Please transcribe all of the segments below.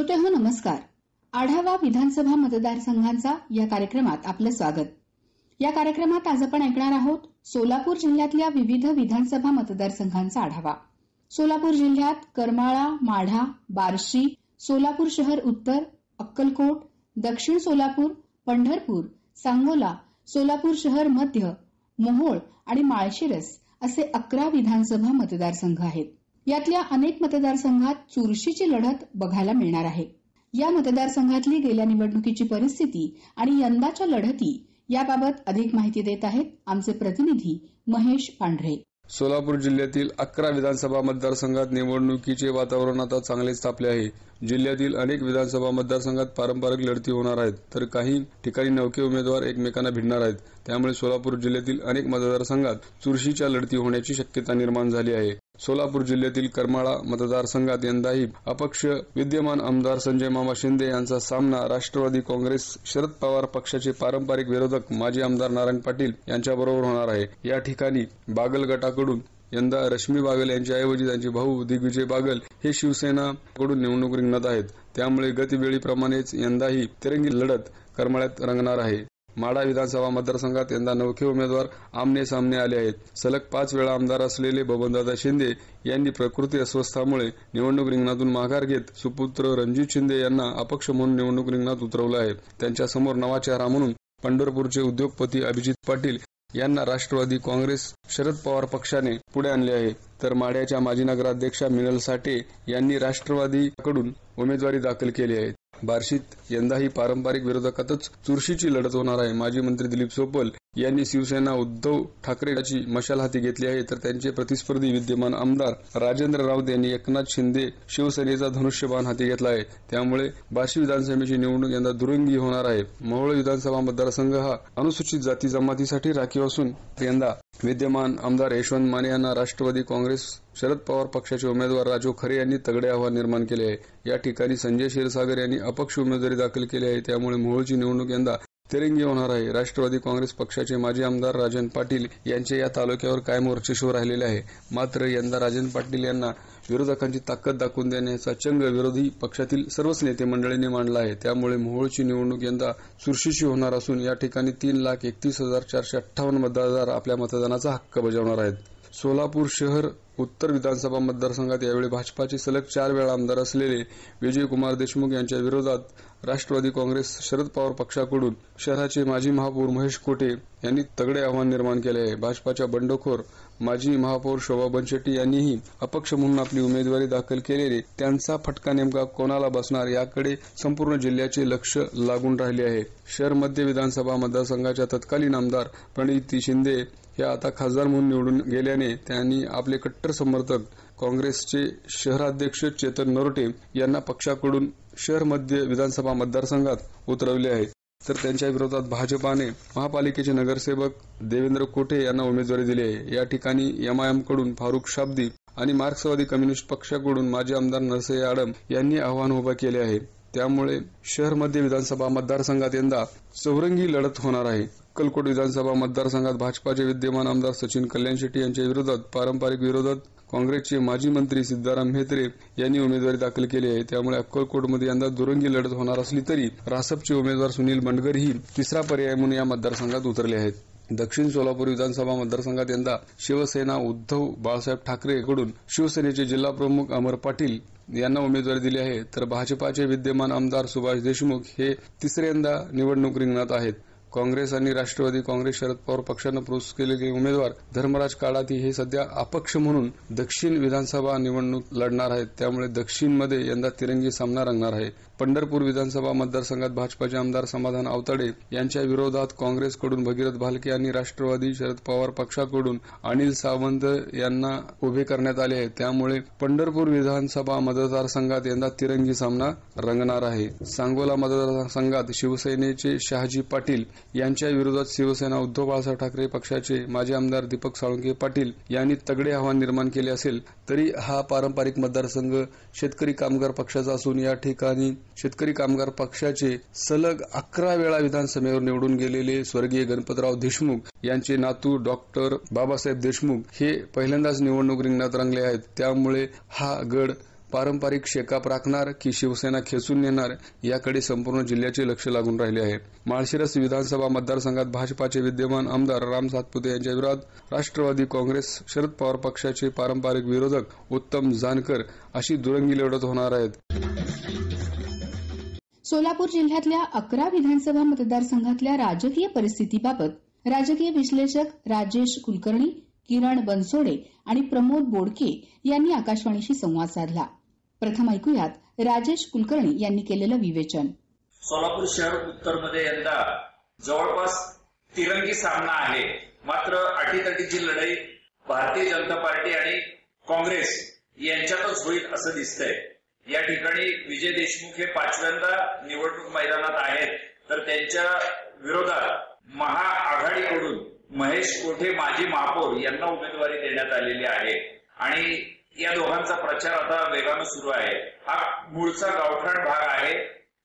श्रोतेहो नमस्कार. आढावा विधानसभा मतदारसंघांचा या कार्यक्रमात आपलं स्वागत. या कार्यक्रमात आज आपण ऐकणार आहोत सोलापूर जिल्ह्यातल्या विविध विधानसभा मतदारसंघांचा आढावा. सोलापूर जिल्ह्यात करमाळा, माढा, बार्शी, सोलापूर शहर उत्तर, अक्कलकोट, दक्षिण सोलापूर, पंढरपूर, सांगोला, सोलापूर शहर मध्य, मोहोळ आणि माळशिरस असे 11 विधानसभा मतदारसंघ आहेत. यातल्या अनेक मतदारसंघात चुरशीची लढत बघायला मिळणार आहे. या मतदारसंघातली गेल्या निवडणुकीची परिस्थिती आणि यंदाच्या लढती याबाबत अधिक माहिती देत आहेत आमचे प्रतिनिधी महेश पांढरे. सोलापूर जिल्ह्यातील 11 विधानसभा मतदारसंघात निवडणुकीचे वातावरण आता चांगलेच तापले आहे. जिल्ह्यातील अनेक विधानसभा मतदारसंघात पारंपरिक लढती होणार आहेत, तर काही ठिकाणी नवखे उमेदवार एकमेकांना भिडणार आहेत. त्यामुळे सोलापूर जिल्ह्यातील अनेक मतदारसंघात चुरशीच्या लढती होण्याची शक्यता निर्माण झाली आहे. सोलापूर जिल्ह्यातील करमाळा मतदारसंघात यंदाही अपक्ष विद्यमान आमदार संजय मामा शिंदे यांचा सामना राष्ट्रवादी काँग्रेस शरद पवार पक्षाचे पारंपरिक विरोधक माजी आमदार नारायण पाटील यांच्याबरोबर होणार आहे. या ठिकाणी बागल गटाकडून यंदा रश्मी बागल यांच्याऐवजी त्यांचे भाऊ दिग्विजय बागल हे शिवसेनाकडून निवडणूक रिंगणात आहेत. त्यामुळे गतवेळीप्रमाणेच यंदाही तिरंगी लढत करमाळ्यात रंगणार आहे. माढा विधानसभा मतदारसंघात यंदा नवखे उमेदवार आमने सामने आले आहेत. सलग 5 वेळा आमदार असलेले बबनदादा शिंदे यांनी प्रकृती अस्वस्थामुळे निवडणूक रिंगणातून माघार घेत सुपुत्र रणजित शिंदे यांना अपक्ष म्हणून निवडणूक रिंगणात उतरवलं आहे. त्यांच्यासमोर नवा चेहरा म्हणून पंढरपूरचे उद्योगपती अभिजित पाटील यांना राष्ट्रवादी काँग्रेस शरद पवार पक्षाने पुढे आणले आहे. तर माढ्याच्या माजी नगराध्यक्षा मिनल साठे यांनी राष्ट्रवादीकडून उमेदवारी दाखल केली आहे. बार्शीत यंदाही पारंपरिक विरोधकातच चुरशीची लढत होणार आहे. माजी मंत्री दिलीप सोपल यांनी शिवसेना उद्धव ठाकरेची मशाल हाती घेतली आहे, तर त्यांचे प्रतिस्पर्धी विद्यमान आमदार राजेंद्र राऊत यांनी एकनाथ शिंदे शिवसेनेचा धनुष्यबाण हाती घेतला आहे. त्यामुळे बार्शी विधानसभेची निवडणूक यंदा दुरंगी होणार आहे. मोहोळ विधानसभा मतदारसंघ हा अनुसूचित जाती जमातीसाठी राखीव असून यंदा विद्यमान आमदार यशवंत माने यांना राष्ट्रवादी काँग्रेस शरद पवार पक्षाचे उमेदवार राजू खरे यांनी तगडे आव्हान निर्माण केले आहे. या ठिकाणी संजय क्षीरसागर यांनी अपक्ष उमेदवारी दाखल केली आहे. त्यामुळे मोहोळची निवडणूक यंदा तिरंगी होणार आहे. राष्ट्रवादी काँग्रेस पक्षाचे माजी आमदार राजन पाटील यांचे या तालुक्यावर कायम वर्चस्व राहिलेले आहे. मात्र यंदा राजन पाटील यांना विरोधकांची ताकद दाखवून देण्याचा चंग विरोधी पक्षातील सर्वच नेते मंडळींनी मांडला आहे. त्यामुळे मोहोळची निवडणूक यंदा चुरशीची होणार असून या ठिकाणी 3,31,458 मतदार आपल्या मतदानाचा हक्क बजावणार आहेत. सोलापूर शहर उत्तर विधानसभा मतदारसंघात यावेळी भाजपाचे सलग 4 वेळा आमदार असलेले विजयकुमार देशमुख यांच्या विरोधात राष्ट्रवादी काँग्रेस शरद पवार पक्षाकडून शहराचे माजी महापौर महेश कोटे यांनी तगडे आव्हान निर्माण केले आहे. भाजपाच्या बंडखोर माजी महापौर शोभा बनशेट्टी यांनीही अपक्ष म्हणून आपली उमेदवारी दाखल केलेले त्यांचा फटका नेमका कोणाला बसणार याकडे संपूर्ण जिल्ह्याचे लक्ष लागून राहिले आहे. शहर मध्य विधानसभा मतदारसंघाच्या तत्कालीन आमदार प्रणिती शिंदे या आता खासदार म्हणून निवडून गेल्याने त्यांनी आपले कट्टर समर्थक काँग्रेसचे शहराध्यक्ष चेतन नरोटे यांना पक्षाकडून शहर मध्य विधानसभा मतदारसंघात उतरवले आहे. तर त्यांच्या विरोधात भाजपाने महापालिकेचे नगरसेवक देवेंद्र कोठे यांना उमेदवारी दिली आहे. या ठिकाणी एमआयएम कडून फारुख शाब्दी आणि मार्क्सवादी कम्युनिस्ट पक्षाकडून माजी आमदार नरसई आडम यांनी आव्हान उभे केले आहे. त्यामुळे शहर मध्य विधानसभा मतदारसंघात यंदा चौरंगी लढत होणार आहे. अक्कलकोट विधानसभा मतदारसंघात भाजपाचे विद्यमान आमदार सचिन कल्याण शेट्टी यांच्या विरोधात पारंपरिक विरोधात काँग्रेसचे माजी मंत्री सिद्धाराम म्हेत्रे यांनी उमेदवारी दाखल केली आहे. त्यामुळे अक्कलकोटमध्ये यंदा दुरंगी लढत होणार असली तरी रासपचे उमेदवार सुनील बंडगर ही तिसरा पर्याय म्हणून या मतदारसंघात उतरले आहेत. दक्षिण सोलापूर विधानसभा मतदारसंघात यंदा शिवसेना उद्धव बाळासाहेब ठाकरेकडून शिवसेनेचे जिल्हा प्रमुख अमर पाटील यांना उमेदवारी दिली आहे. तर भाजपाचे विद्यमान आमदार सुभाष देशमुख हे तिसऱ्यांदा निवडणूक रिंगणात आहेत. काँग्रेस आणि राष्ट्रवादी काँग्रेस शरद पवार पक्षानं पुरुष केलेले उमेदवार धर्मराज काळाती हे सध्या अपक्ष म्हणून दक्षिण विधानसभा निवडणूक लढणार आहेत. त्यामुळे दक्षिणमध्ये यंदा तिरंगी सामना रंगणार आहे. पंढरपूर विधानसभा मतदारसंघात भाजपाचे आमदार समाधान आवताडे यांच्या विरोधात काँग्रेसकडून भगीरथ भालके आणि राष्ट्रवादी शरद पवार पक्षाकडून अनिल सावंत यांना उभे करण्यात आले आहे. त्यामुळे पंढरपूर विधानसभा मतदारसंघात यंदा तिरंगी सामना रंगणार आहे. सांगोला मतदारसंघात शिवसेनेचे शहाजी पाटील यांच्या विरोधात शिवसेना उद्धव बाळासाहेब ठाकरे पक्षाचे माजी आमदार दीपक साळुंखे पाटील यांनी तगडे आव्हान निर्माण केले असेल तरी हा पारंपरिक मतदारसंघ शेतकरी कामगार पक्षाचा असून या ठिकाणी शेतकरी कामगार पक्षाचे सलग 11 वेळा विधानसभेवर निवडून गेलेले स्वर्गीय गणपतराव देशमुख यांचे नातू डॉक्टर बाबासाहेब देशमुख हे पहिल्यांदाच निवडणूक रिंगणात रंगले आहेत. त्यामुळे हा गड पारंपरिक शेकाप राखणार की शिवसेना खेचून नेणार याकडे संपूर्ण जिल्ह्याचे लक्ष लागून राहिले आहे. माळशिरस विधानसभा मतदारसंघात भाजपाचे विद्यमान आमदार राम सातपुते यांच्या विरोधात राष्ट्रवादी काँग्रेस, शरद पवार पक्षाचे पारंपरिक विरोधक उत्तम जानकर अशी दुरंगी लढत होणार आहेत. सोलापूर जिल्ह्यातल्या 11 विधानसभा मतदारसंघातल्या राजकीय परिस्थितीबाबत राजकीय विश्लेषक राजेश कुलकर्णी, किरण बनसोडे आणि प्रमोद बोडके यांनी आकाशवाणीशी संवाद साधला. प्रथम ऐकूयात राजेश कुलकर्णी यांनी केलेलं विवेचन. सोलापूर शहर उत्तरमध्ये यंदा जवळपास तिरंगी सामना आहे. मात्र अटीतटीची लढाई भारतीय जनता पार्टी आणि काँग्रेस यांच्यातच होईल असं दिसतंय. या ठिकाणी विजय देशमुख हे 5व्यांदा निवडणूक मैदानात आहेत, तर त्यांच्या विरोधात महाआघाडीकडून महेश कोठे माजी महापौर यांना उमेदवारी देण्यात आलेली आहे आणि या दोघांचा प्रचार आता वेगानं सुरू आहे. हा मूळचा गावठाण भाग आहे.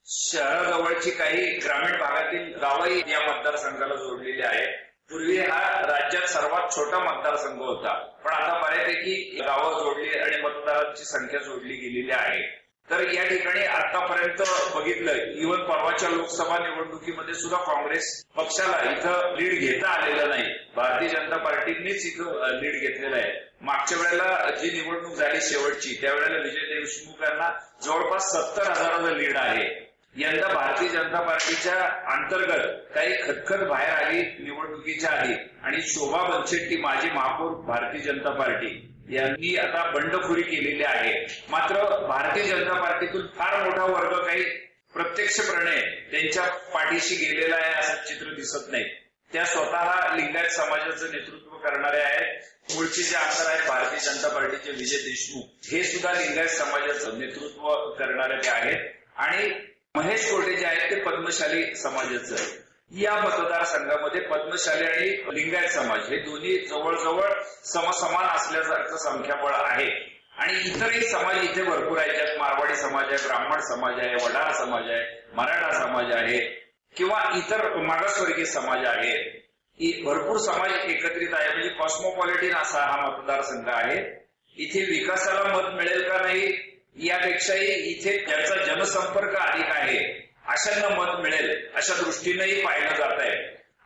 शहराजवळची काही ग्रामीण भागातील गावही या मतदारसंघाला जोडलेली आहेत. पूर्वी हा राज्यात सर्वात छोटा मतदारसंघ होता, पण आता बऱ्यापैकी गावं जोडली आणि मतदारांची संख्या जोडली गेलेली आहे. तर या ठिकाणी आतापर्यंत बघितलं, इव्हन परवाच्या लोकसभा निवडणुकीमध्ये सुद्धा काँग्रेस पक्षाला इथं लीड घेता आलेलं नाही. भारतीय जनता पार्टीनेच इथं लीड घेतलेलं आहे. मागच्या वेळेला जी निवडणूक झाली शेवटची, त्यावेळेला विजय देशमुख यांना जवळपास 70,000चं लीड आहे. यंदा भारतीय जनता पार्टीच्या अंतर्गत काही खतखत बाहेर आली निवडणुकीच्या आधी आणि शोभा बनशेट्टी माजी महापौर भारतीय जनता पार्टी यांनी आता बंडखोरी केलेली आहे. मात्र भारतीय जनता पार्टीतून फार मोठा वर्ग काही प्रत्यक्षपणे त्यांच्या पाठीशी गेलेला आहे असं चित्र दिसत नाही. त्या स्वतः लिंगायत समाजाचं नेतृत्व करणारे आहेत. मूळचे जे आमदार आहेत भारतीय जनता पार्टीचे विजय देशमुख हे सुद्धा लिंगायत समाजाचं नेतृत्व करणारे ते आहेत आणि महेश कोठे जे आहेत ते पद्मशाली समाजाचं आहे. या मतदारसंघामध्ये पद्मशाली आणि लिंगायत समाज हे दोन्ही जवळजवळ समसमान असल्यासारखं संख्याबळ आहे आणि इतरही समाज इथे भरपूर आहेत. ज्यात मारवाडी समाज आहे, ब्राह्मण समाज आहे, वडार समाज आहे, मराठा समाज आहे किंवा इतर मागासवर्गीय समाज आहे. भरपूर समाज एकत्रित आहे. म्हणजे कॉस्मोपॉलिटिन असा हा मतदारसंघ आहे. इथे विकासाला मत मिळेल का नाही यापेक्षाही इथे ज्याचा जनसंपर्क अधिक आहे अशांना मत मिळेल अशा दृष्टीनेही पाहिलं जात आहे.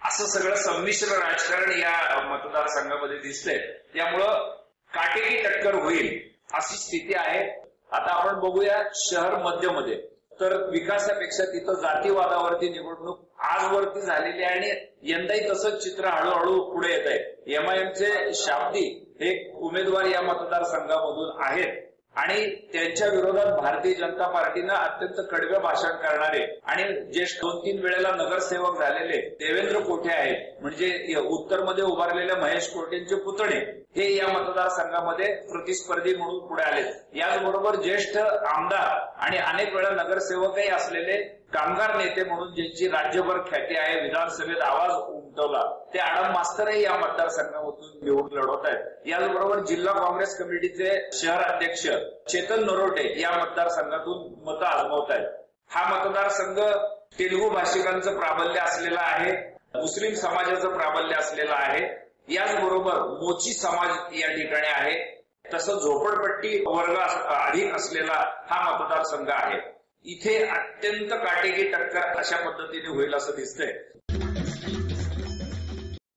असं सगळं संमिश्र राजकारण या मतदारसंघामध्ये दिसतंय. त्यामुळं काटेकी टक्कर होईल अशी स्थिती आहे. आता आपण बघूया शहर मध्यमध्ये तर विकासापेक्षा तिथं जातीवादावरती निवडणूक आजवरती झालेली आहे आणि यंदाही तसंच चित्र हळूहळू पुढे येत आहे. एमआयएमचे शाब्दी हे उमेदवार या मतदारसंघामधून आहेत आणि त्यांच्या विरोधात भारतीय जनता पार्टीनं अत्यंत कडव्या भाषण करणारे आणि जे 2-3 वेळेला नगरसेवक झालेले देवेंद्र कोठे आहेत, म्हणजे उत्तरमध्ये उभारलेल्या महेश कोठेंचे पुतणे हे या मतदारसंघामध्ये प्रतिस्पर्धी म्हणून पुढे आले. याचबरोबर ज्येष्ठ आमदार आणि अनेक वेळा नगरसेवकही असलेले कामगार नेते म्हणून ज्यांची राज्यभर ख्याती आहे, विधानसभेत आवाज उमटवला, ते आडम मास्तरही या मतदारसंघामधून निवडून लढवत आहेत. याचबरोबर जिल्हा काँग्रेस कमिटीचे शहर अध्यक्ष चेतन नरोटे या मतदारसंघातून मतं आजमावत आहेत. हा मतदारसंघ तेलुगू भाषिकांचं प्राबल्य असलेला आहे, मुस्लिम समाजाचं प्राबल्य असलेला आहे. याचबरोबर मोची समाज या ठिकाणी आहे. तसं झोपडपट्टी वर्ग अधिक असलेला हा मतदारसंघ आहे. इथे अत्यंत काटेकी टक्कर अशा पद्धतीने होईल असं दिसतंय.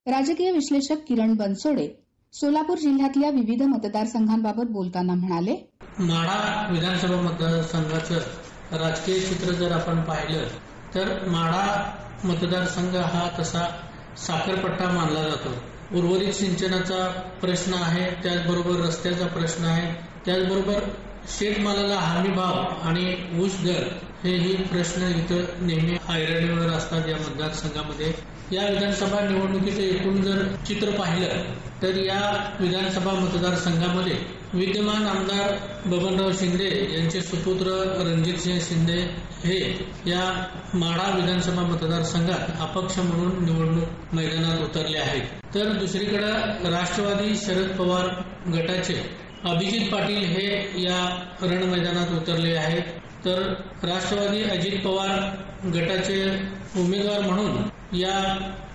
राजकीय विश्लेषक किरण बनसोडे सोलापूर जिल्ह्यातल्या विविध मतदारसंघांबाबत बोलताना म्हणाले, माढा विधानसभा मतदारसंघाचं राजकीय चित्र जर आपण पाहिलं तर माढा मतदारसंघ हा तसा साखरपट्टा मानला जातो. उर्वरित सिंचनाचा प्रश्न आहे, त्याचबरोबर रस्त्याचा प्रश्न आहे, त्याचबरोबर शेतमालाला हमी भाव आणि ऊस दर हेही प्रश्न इथं नेहमी ऐरणीवर असतात या मतदारसंघामध्ये. या विधानसभा निवडणुकीचं एकूण जर चित्र पाहिलं तर या विधानसभा मतदारसंघामध्ये विद्यमान आमदार बबनराव शिंदे यांचे सुपुत्र रणजितसिंह शिंदे हे या माढा विधानसभा मतदारसंघात अपक्ष म्हणून निवडणूक मैदानात उतरले आहेत. तर दुसरीकडे राष्ट्रवादी शरद पवार गटाचे अभिजित पाटील हे या रण मैदानात उतरले आहेत. तर राष्ट्रवादी अजित पवार गटाचे उमेदवार म्हणून या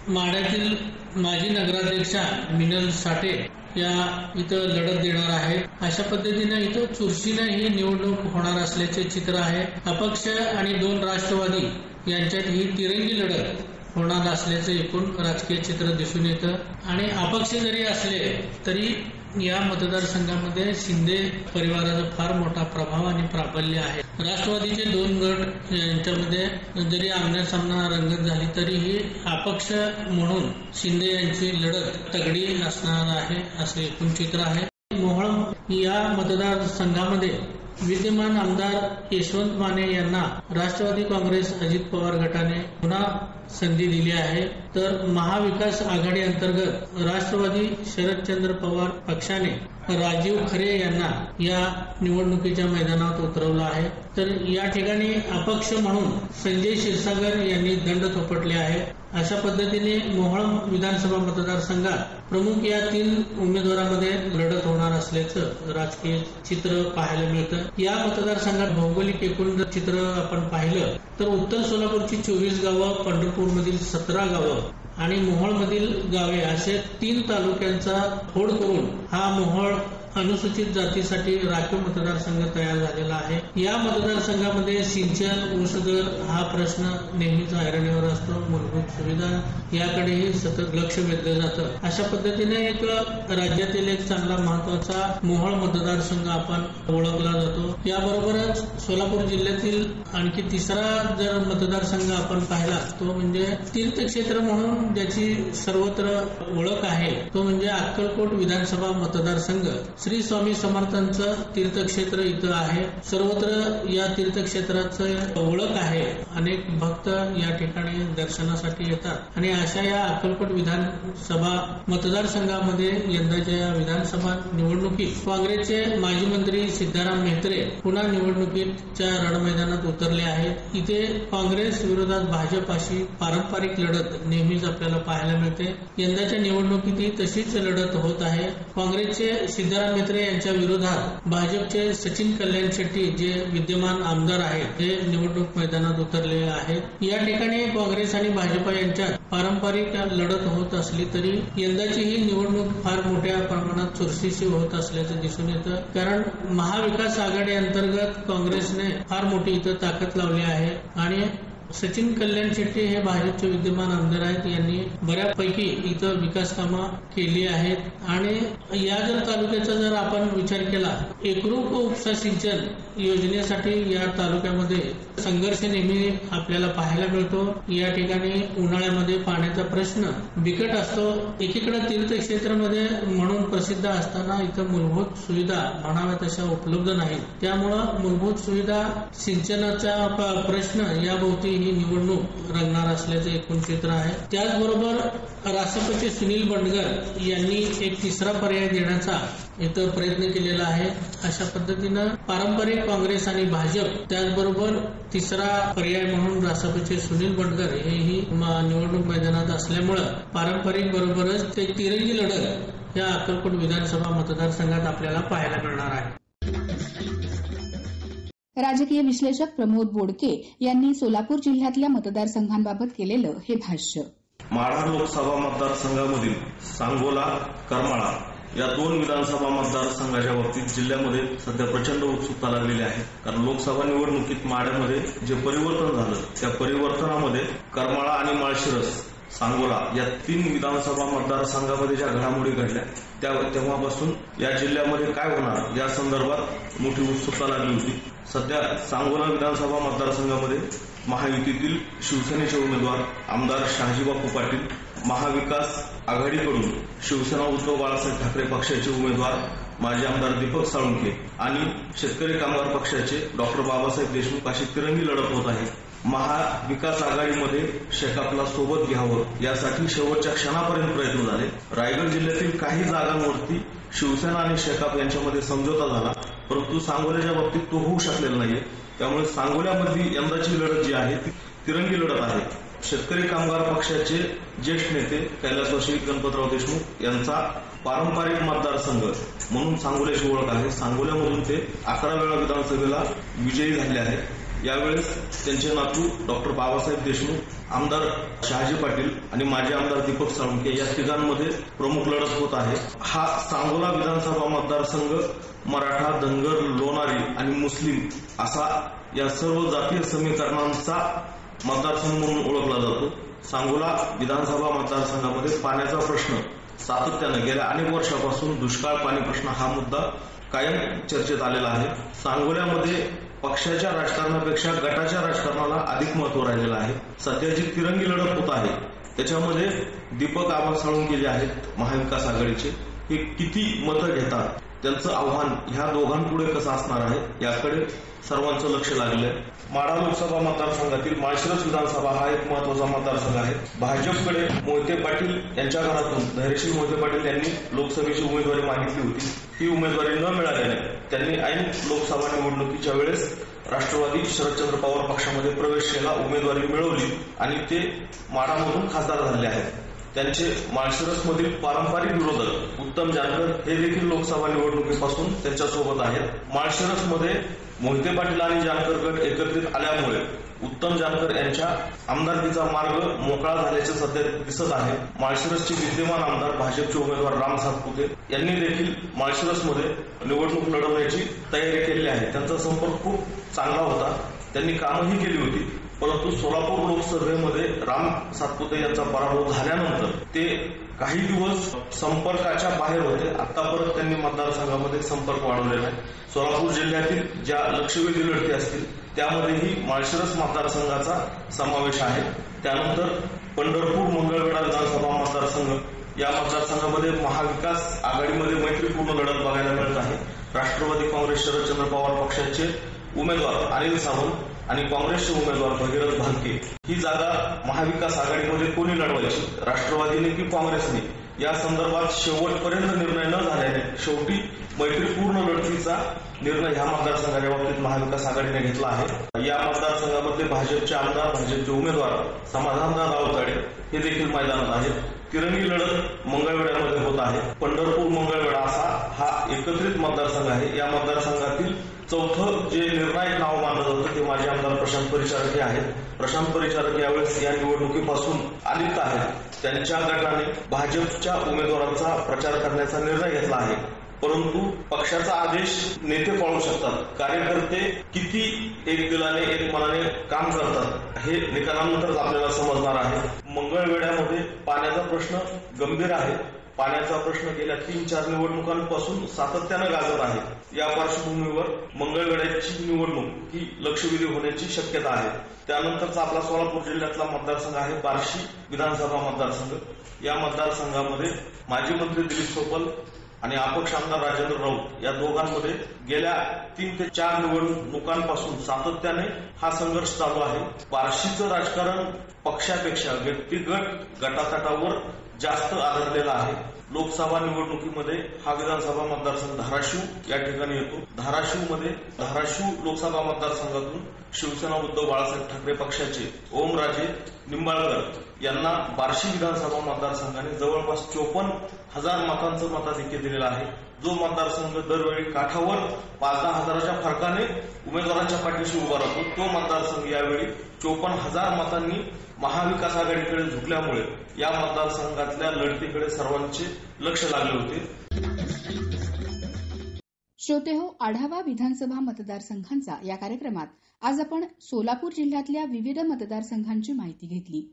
माढ्यातील माजी नगराध्यक्षा मिनल साठे या इथं लढत देणार आहे. अशा पद्धतीनं इथं चुरशीनं ही निवडणूक होणार असल्याचे चित्र आहे. अपक्ष आणि 2 राष्ट्रवादी यांच्यात ही तिरंगी लढत होणार असल्याचं एकूण राजकीय चित्र दिसून येतं. आणि अपक्ष जरी असले तरी या मतदारसंघामध्ये शिंदे परिवाराचा फार मोठा प्रभाव आणि प्राबल्य आहे. राष्ट्रवादीचे 2 गट यांच्यामध्ये जरी आमने सामना रंगत झाली तरीही अपक्ष म्हणून शिंदे यांची लढत तगडी असणार आहे असे एकूण चित्र आहे. मोहोळ या मतदारसंघामध्ये विद्यमान आमदार यशवंत माने यांना राष्ट्रवादी काँग्रेस अजित पवार गटाने पुन्हा संधी दिली आहे. तर महाविकास आघाडी अंतर्गत राष्ट्रवादी शरदचंद्र पवार पक्षाने राजीव खरे यांना या निवडणुकीच्या मैदानात उतरवलं आहे. तर या ठिकाणी अपक्ष म्हणून संजय क्षीरसागर यांनी दंड थोपटले आहे. अशा पद्धतीने मोहोळ विधानसभा मतदारसंघात प्रमुख या 3 उमेदवारांमध्ये लढत होणार असल्याचं राजकीय चित्र पाहायला मिळतं. या मतदारसंघात भौगोलिक एकूण चित्र आपण पाहिलं तर उत्तर सोलापूरची 24 गावं, पंढरपूरमधील 17 गावं आणि मोहोळमधील गावे असे 3 तालुक्यांचा फोड करून हा मोहोळ अनुसूचित जातीसाठी राखीव मतदारसंघ तयार झालेला आहे. या मतदारसंघामध्ये सिंचन, ऊसदर हा प्रश्न नेहमीच ऐरणीवर असतो. मूलभूत सुविधा याकडेही सतत लक्ष वेधलं जातं. अशा पद्धतीने एक राज्यातील एक चांगला महत्वाचा मोहोळ मतदारसंघ आपण ओळखला जातो. याबरोबरच सोलापूर जिल्ह्यातील आणखी 3रा जर मतदारसंघ आपण पाहिला तो म्हणजे तीर्थक्षेत्र म्हणून ज्याची सर्वत्र ओळख आहे तो म्हणजे अक्कलकोट विधानसभा मतदारसंघ. श्री स्वामी समर्थांचं तीर्थक्षेत्र इथं आहे. सर्वत्र या तीर्थक्षेत्राचं ओळख आहे. अनेक भक्त या ठिकाणी दर्शनासाठी येतात आणि अशा या अक्कलकोट विधानसभा मतदारसंघामध्ये यंदाच्या या विधानसभा निवडणुकीत काँग्रेसचे माजी मंत्री सिद्धाराम म्हेत्रे पुन्हा निवडणुकीच्या रणमैदानात उतरले आहेत. इथे काँग्रेस विरोधात भाजप अशी पारंपरिक लढत नेहमीच आपल्याला पाहायला मिळते. यंदाच्या निवडणुकीतही तशीच लढत होत आहे. काँग्रेसचे सिद्धाराम म्हेत्रे यांच्या विरोधात भाजपचे सचिन कल्याण शेट्टी जे विद्यमान आमदार आहेत ते निवडणूक मैदानात उतरलेले आहेत. या ठिकाणी काँग्रेस आणि भाजप यांच्यात पारंपरिक लढत होत असली तरी यंदाची ही निवडणूक फार मोठ्या प्रमाणात चुरशीची होत असल्याचं दिसून येतं. कारण महाविकास आघाडी अंतर्गत काँग्रेसने फार मोठी इथं ताकद लावली आहे आणि सचिन कल्याण शेट्टी हे भाजपचे विद्यमान आमदार आहेत. यांनी बऱ्यापैकी इथं विकास कामं केली आहेत आणि या जर तालुक्याचा जर आपण विचार केला एकरूप उपसा सिंचन योजनेसाठी या तालुक्यामध्ये संघर्ष नेहमी आपल्याला पाहायला मिळतो. या ठिकाणी उन्हाळ्यामध्ये पाण्याचा प्रश्न बिकट असतो. एकीकडे तीर्थक्षेत्रामध्ये म्हणून प्रसिद्ध असताना इथं मूलभूत सुविधा म्हणाव्या तशा उपलब्ध नाहीत. त्यामुळं मूलभूत सुविधा सिंचनाचा प्रश्न याभोवती ही निवडणूक रंगणार असल्याचं एकूण चित्र आहे. त्याचबरोबर रासपचे सुनील बंडगर यांनी एक 3रा पर्याय देण्याचा इथं प्रयत्न केलेला आहे. अशा पद्धतीनं पारंपरिक काँग्रेस आणि भाजप त्याचबरोबर 3रा पर्याय म्हणून रासपचे सुनील बंडगर हेही निवडणूक मैदानात असल्यामुळं पारंपरिक बरोबरच ते तिरंगी लढत या अक्कलकोट विधानसभा मतदारसंघात आपल्याला पाहायला मिळणार आहे. राजकीय विश्लेषक प्रमोद बोडके यांनी सोलापूर जिल्ह्यातल्या मतदारसंघांबाबत केलेलं हे भाष्य. माढा लोकसभा मतदारसंघामधील सांगोला, करमाळा या 2 विधानसभा मतदारसंघाच्या बाबतीत जिल्ह्यामध्ये सध्या प्रचंड उत्सुकता लागलेली आहे. कारण लोकसभा निवडणुकीत माढ्यामध्ये जे परिवर्तन झालं त्या परिवर्तनामध्ये करमाळा आणि माळशिरस, सांगोला या 3 विधानसभा मतदारसंघामध्ये ज्या घडामोडी घडल्या तेव्हापासून या जिल्ह्यामध्ये काय होणार या संदर्भात मोठी उत्सुकता लागली होती. सध्या सांगोला विधानसभा मतदारसंघामध्ये महायुतीतील शिवसेनेचे उमेदवार आमदार शहाजीबापू पाटील, महाविकास आघाडीकडून शिवसेना उद्धव बाळासाहेब ठाकरे पक्षाचे उमेदवार माजी आमदार दीपक साळुंखे आणि शेतकरी कामगार पक्षाचे डॉक्टर बाबासाहेब देशमुख अशी तिरंगी लढत होत आहे. महाविकास आघाडीमध्ये शेकापला सोबत घ्यावं यासाठी शेवटच्या क्षणापर्यंत प्रयत्न झाले. रायगड जिल्ह्यातील काही जागांवरती शिवसेना आणि शेकाप यांच्यामध्ये समझोता झाला, परंतु सांगोल्याच्या बाबतीत तो होऊ शकलेला नाहीये. त्यामुळे सांगोल्यामधली यंदाची लढत जी आहे ती तिरंगी लढत आहे. शेतकरी कामगार पक्षाचे ज्येष्ठ नेते कैलासवासी गणपतराव देशमुख यांचा पारंपरिक मतदारसंघ म्हणून सांगोल्याची ओळख आहे. सांगोल्यामधून ते 11 वेळा विधानसभेला विजयी झाले आहेत. यावेळेस त्यांचे नातू डॉक्टर बाबासाहेब देशमुख, आमदार शहाजी पाटील आणि माजी आमदार दीपक साळुंखे या तिघांमध्ये प्रमुख लढत होत आहे. हा सांगोला विधानसभा मतदारसंघ मराठा, धनगर, लोणारी आणि मुस्लिम असा या सर्व जातीय समीकरणांचा मतदारसंघ म्हणून ओळखला जातो. सांगोला विधानसभा मतदारसंघामध्ये पाण्याचा प्रश्न सातत्यानं गेल्या अनेक वर्षापासून दुष्काळ पाणी प्रश्न हा मुद्दा कायम चर्चेत आलेला आहे. सांगोल्यामध्ये पक्षाच्या राजकारणापेक्षा गटाच्या राजकारणाला अधिक महत्व राहिलेलं आहे. सध्या जी तिरंगी लढत होत आहे त्याच्यामध्ये दीपक आबा साळुंखे जे आहेत महाविकास आघाडीचे, हे किती मतं घेतात, त्यांचं आव्हान ह्या दोघांपुढे कसं असणार आहे याकडे सर्वांचं लक्ष लागलंय. माढा लोकसभा मतदारसंघातील माळशिरस विधानसभा हा एक महत्वाचा मतदारसंघ आहे. भाजपकडे मोहिते पाटील यांच्या घरातून धैर्यशील मोहिते पाटील यांनी लोकसभेची उमेदवारी मागितली होती. ही उमेदवारी न मिळाल्याने त्यांनी ऐन लोकसभा निवडणुकीच्या वेळेस राष्ट्रवादी शरदचंद्र पवार पक्षामध्ये प्रवेश केला, उमेदवारी मिळवली आणि ते माढामधून खासदार झाले आहेत. त्यांचे माळशिरसमधील पारंपरिक विरोधक उत्तम जानकर हे देखील लोकसभा निवडणुकीपासून त्यांच्यासोबत आहेत. माळशिरसमध्ये मोहिते पाटील आणि जानकर गट एकत्रित आल्यामुळे उत्तम जानकर यांच्या आमदारकीचा मार्ग मोकळा झाल्याचे सध्या दिसत आहे. माळशिरसचे विद्यमान आमदार भाजपचे उमेदवार राम सातपुते यांनी देखील माळशिरसमध्ये निवडणूक लढवण्याची तयारी केली आहे. त्यांचा संपर्क खूप चांगला होता, त्यांनी कामही केली होती. परंतु सोलापूर लोकसभेमध्ये राम सातपुते यांचा पराभव झाल्यानंतर ते काही दिवस संपर्काच्या बाहेर होते. आता परत त्यांनी मतदारसंघामध्ये संपर्क वाढवलेला आहे. सोलापूर जिल्ह्यातील ज्या लक्षवेधी लढती असतील त्यामध्येही माळशिरस मतदारसंघाचा समावेश आहे. त्यानंतर पंढरपूर मंगळवेढा विधानसभा मतदारसंघ, या मतदारसंघामध्ये महाविकास आघाडीमध्ये मैत्रीपूर्ण लढत बघायला मिळत आहे. राष्ट्रवादी काँग्रेस शरदचंद्र पवार पक्षाचे उमेदवार अनिल सावंत आणि काँग्रेसचे उमेदवार भगीरथ भालके, ही जागा महाविकास आघाडीमध्ये कोणी लढवायची, राष्ट्रवादीने की काँग्रेसने, या संदर्भात शेवटपर्यंत निर्णय न झाल्याने शेवटी मैत्रीपूर्ण लढतीचा निर्णय ह्या मतदारसंघाच्या बाबतीत महाविकास आघाडीने घेतला आहे. या मतदारसंघामध्ये भाजपचे आमदार, भाजपचे उमेदवार समाधानदार अवताडे हे देखील मैदानात आहेत. तिरंगी लढत मंगळवेढ्यामध्ये होत आहे. पंढरपूर मंगळवेढा असा हा एकत्रित मतदारसंघ आहे. या मतदारसंघातील चौथं जे निर्णायक नाव मानलं जातं ते माजी आमदार प्रशांत परिचारक हे आहेत. प्रशांत परिचारक यावेळेस या निवडणुकीपासून अलिप्त आहेत. त्यांच्या गटाने भाजपच्या उमेदवारांचा प्रचार करण्याचा निर्णय घेतला आहे. परंतु पक्षाचा आदेश नेते पाळू शकतात, कार्यकर्ते किती एक दिलाने एक मनाने काम करतात हे निकालानंतरच आपल्याला समजणार आहे. मंगळवेढ्यामध्ये पाण्याचा प्रश्न गंभीर आहे. पाण्याचा प्रश्न गेल्या 3-4 निवडणुकांपासून सातत्यानं गाजत आहे. या पार्श्वभूमीवर मंगळवेढ्याची निवडणूक ही लक्षवेधी होण्याची शक्यता आहे. त्यानंतरचा आपला सोलापूर जिल्ह्यातला मतदारसंघ आहे बार्शी विधानसभा मतदारसंघ. या मतदारसंघामध्ये माजी मंत्री दिलीप सोपल आणि अपक्ष आमदार राजेंद्र राऊत या दोघांमध्ये गेल्या 3 ते 4 निवडणुकांपासून सातत्याने हा संघर्ष चालू आहे. बार्शीचं राजकारण पक्षापेक्षा व्यक्तिगत गटातटावर जास्त आधारलेला आहे. लोकसभा निवडणुकीमध्ये हा विधानसभा मतदारसंघ धाराशिव या ठिकाणी येतो. धाराशिव लोकसभा मतदारसंघातून शिवसेना उद्धव बाळासाहेब ठाकरे पक्षाचे ओमराजे निंबाळकर यांना बार्शी विधानसभा मतदारसंघाने जवळपास 54,000 मतांचं मताधिक्य दिलेलं आहे. जो मतदारसंघ दरवेळी काठावर 5-10 हजाराच्या फरकाने उमेदवारांच्या पाठीशी उभा राहतो, तो मतदारसंघ यावेळी 54,000 मतांनी महाविकास आघाडीकडे झुकल्यामुळे या मतदारसंघातल्या लढतीकडे सर्वांचे लक्ष लागले होते. श्रोते हो, आढावा विधानसभा मतदारसंघांचा या कार्यक्रमात आज आपण सोलापूर जिल्ह्यातल्या विविध मतदारसंघांची माहिती घेतली.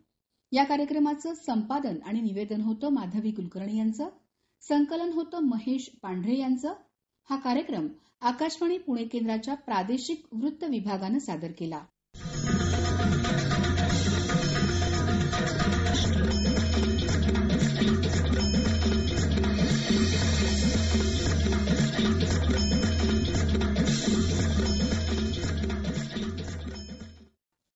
या कार्यक्रमाचं संपादन आणि निवेदन होतं माधवी कुलकर्णी यांचं, संकलन होतं महेश पांढरे यांचं. हा कार्यक्रम आकाशवाणी पुणे केंद्राच्या प्रादेशिक वृत्त विभागानं सादर केला.